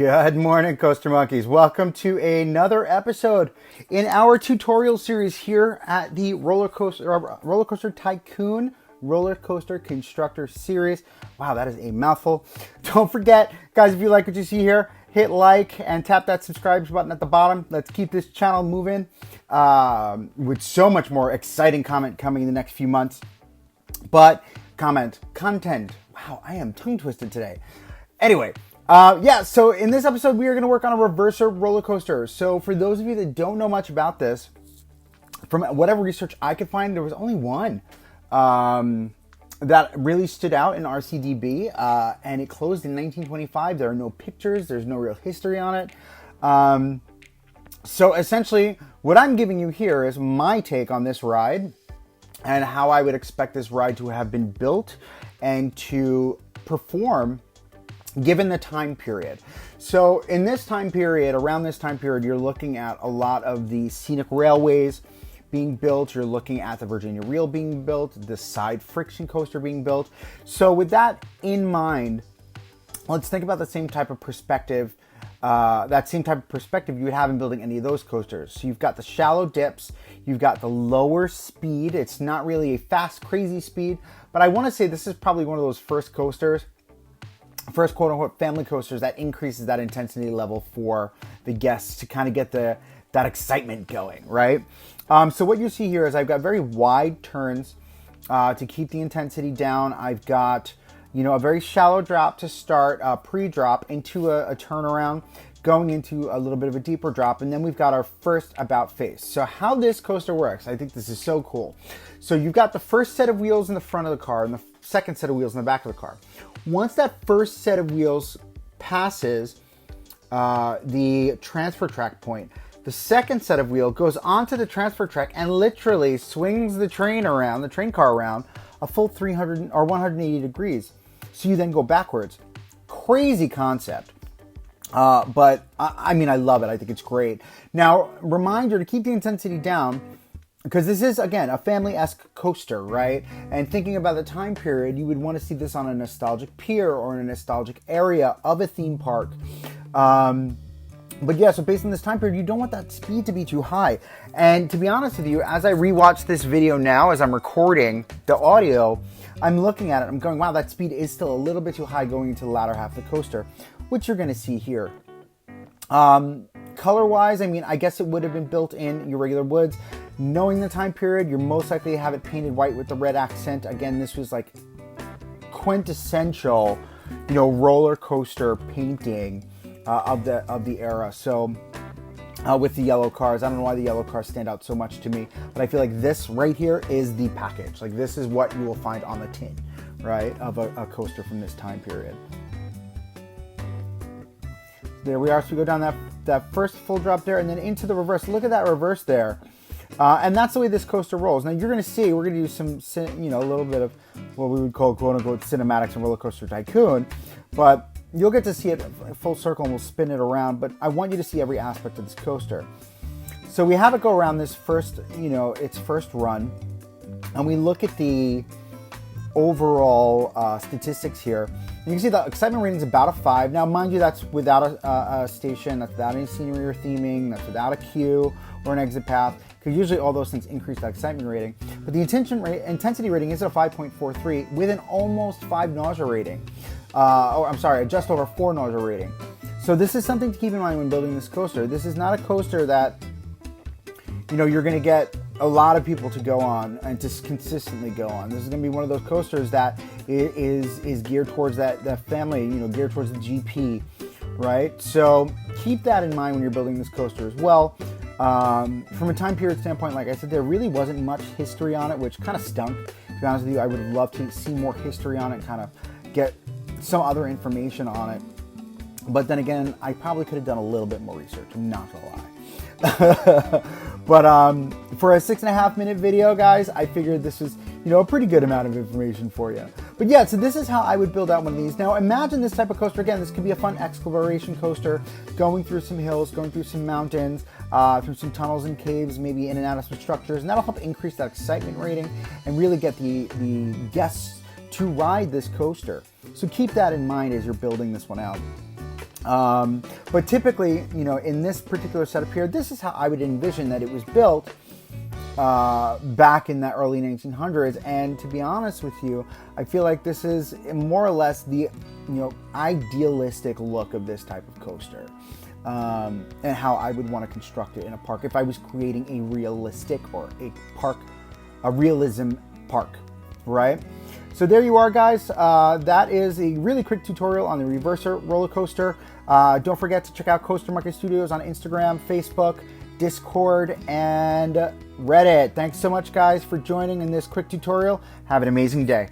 Good morning, Coaster Monkeys. Welcome to another episode in our tutorial series here at the Roller Coaster TYCOON Roller Coaster Constructor series. Wow, that is a mouthful. Don't forget, guys, if you like what you see here, hit like and tap that subscribe button at the bottom. Let's keep this channel moving with so much more exciting content coming in the next few months. But content. Wow, I am tongue twisted today. Anyway, so in this episode, we are going to work on a reverser roller coaster. So for those of you that don't know much about this, from whatever research I could find, there was only one that really stood out in RCDB, and it closed in 1925. There are no pictures. There's no real history on it. So essentially, what I'm giving you here is my take on this ride and how I would expect this ride to have been built and to perform given the time period. So in this time period, around this time period, you're looking at a lot of the scenic railways being built. You're looking at the Virginia Reel being built, the side friction coaster being built. So with that in mind, let's think about the same type of perspective, you would have in building any of those coasters. So you've got the shallow dips, you've got the lower speed. It's not really a fast, crazy speed, but I want to say this is probably one of those first coasters, first quote-unquote family coasters that increases that intensity level for the guests to kind of get that excitement going, right? So what you see here is I've got very wide turns to keep the intensity down. I've got, a very shallow drop to start, pre-drop into a turnaround, going into a little bit of a deeper drop, and then we've got our first about face. So how this coaster works, I think this is so cool. So you've got the first set of wheels in the front of the car and the second set of wheels in the back of the car. Once that first set of wheels passes the transfer track point, the second set of wheels goes onto the transfer track and literally swings the train car around a full 300 or 180 degrees. So you then go backwards. Crazy concept. But I love it. I think it's great. Now, reminder to keep the intensity down, because this is, again, a family-esque coaster, right? And thinking about the time period, you would want to see this on a nostalgic pier or in a nostalgic area of a theme park. But yeah, so based on this time period, you don't want that speed to be too high. And to be honest with you, as I rewatch this video now, as I'm recording the audio, I'm looking at it, I'm going, wow, that speed is still a little bit too high going into the latter half of the coaster, which you're going to see here. Color-wise, I guess it would have been built in your regular woods. Knowing the time period, you're most likely to have it painted white with the red accent. Again, this was like quintessential, roller coaster painting of the era. So with the yellow cars, I don't know why the yellow cars stand out so much to me, but I feel like this right here is the package. Like this is what you will find on the tin, right, of a coaster from this time period. There we are. So we go down that first full drop there and then into the reverse. Look at that reverse there. And that's the way this coaster rolls. Now you're going to see, we're going to do some, a little bit of what we would call quote unquote cinematics and Roller Coaster TYCOON, but you'll get to see it full circle and we'll spin it around, but I want you to see every aspect of this coaster. So we have it go around this first, its first run, and we look at the overall statistics here. You can see the excitement rating is about a 5. Now, mind you, that's without a station, that's without any scenery or theming, that's without a queue or an exit path, because usually all those things increase that excitement rating. But the intensity rating is a 5.43 with an almost 5 nausea rating. Just over 4 nausea rating. So this is something to keep in mind when building this coaster. This is not a coaster that, you're going to get a lot of people to go on and to consistently go on. This is going to be one of those coasters that is geared towards that family, geared towards the GP, right? So keep that in mind when you're building this coaster as well. From a time period standpoint, like I said, there really wasn't much history on it, which kind of stunk. To be honest with you, I would have loved to see more history on it, kind of get some other information on it. But then again, I probably could have done a little bit more research, I'm not gonna lie. But for a 6.5 minute video, guys, I figured this was, a pretty good amount of information for you. But yeah, so this is how I would build out one of these. Now imagine this type of coaster. Again, this could be a fun exploration coaster, going through some hills, going through some mountains, through some tunnels and caves, maybe in and out of some structures, and that'll help increase that excitement rating and really get the guests to ride this coaster. So keep that in mind as you're building this one out. But typically, you know, in this particular setup here, this is how I would envision that it was built back in the early 1900s. And to be honest with you, I feel like this is more or less the, you know, idealistic look of this type of coaster, and how I would want to construct it in a park if I was creating a realistic or a realism park, right? So there you are, guys. That is a really quick tutorial on the reverser roller coaster. Don't forget to check out Coaster Market Studios on Instagram, Facebook, Discord, and Reddit. Thanks so much, guys, for joining in this quick tutorial. Have an amazing day.